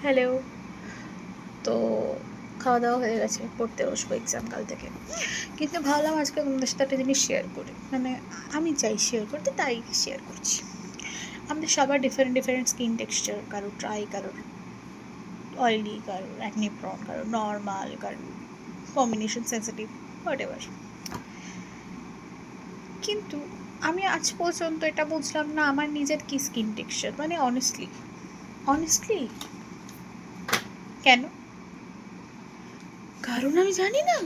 Hello. তো খাওয়া দাওয়া হয়ে গেছে, পড়তে বসবো এক্সাম কাল থেকে। কিন্তু ভাবলাম আজকে তোমাদের সাথে একটা জিনিস শেয়ার করি, মানে আমি চাই শেয়ার করতে, তাই শেয়ার করছি। আমাদের সবার ডিফারেন্ট ডিফারেন্ট স্কিন টেক্সচার, কারোর ড্রাই, কারোর অয়েলি, কারোর অ্যাকনে প্রন, কারোর নর্মাল, কারোর কম্বিনেশন সেন্সিটিভ, হোয়াট এভার। কিন্তু আমি আজ পর্যন্ত এটা বুঝলাম না আমার নিজের কি স্কিন টেক্সচার, মানে অনেস্টলি অনেস্টলি কেন? কারণ আমি জানি না।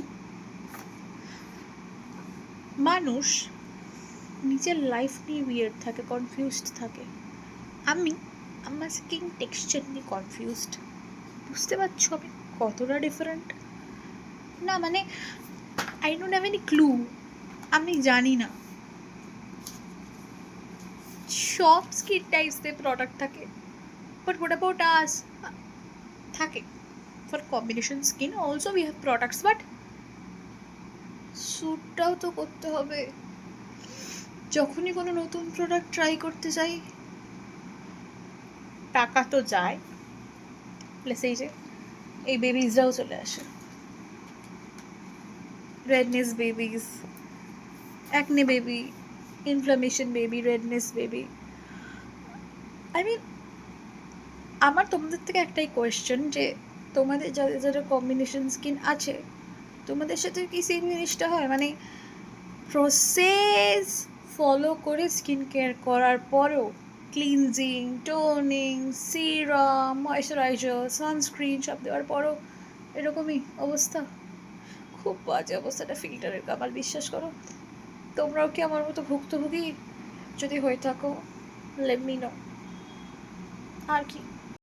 মানুষ নিজের লাইফ নিয়ে উইয়ার্ড থাকে, কনফিউজড থাকে। আমি আমার স্কিন টেক্সচার নিয়ে কনফিউজড। বুঝতে পারছো আমি কতটা ডিফারেন্ট? না মানে I don't have any clue. আমি জানি না। সব স্কিন টাইপসে প্রোডাক্ট থাকে, বাট হোয়াট অ্যাবাউট আস? থাকে। For combination skin also we have products, but স্যুটটাও তো করতে হবে। যখনই কোনো নতুন প্রোডাক্ট ট্রাই করতে যাই, টাকা তো যায়, প্লাস এই যে এই বেবিজরাও চলে আসে। Redness babies, acne baby, inflammation baby, redness baby. I mean, আমার তোমাদের থেকে একটাই কোয়েশ্চেন যে তোমাদের যাদের যাদের কম্বিনেশন স্কিন আছে, তোমাদের সাথে কি সেম জিনিসটা হয়? মানে প্রসেস ফলো করে স্কিন কেয়ার করার পরও cleansing, toning, serum, moisturiser, sunscreen সব দেওয়ার পরও এরকমই অবস্থা? খুব বাজে অবস্থাটা ফিল্টারের, কামাল, বিশ্বাস করো। তোমরাও কি আমার মতো ভুক্তভোগী? যদি হয়ে থাকো, লেট মি নো। আর কি।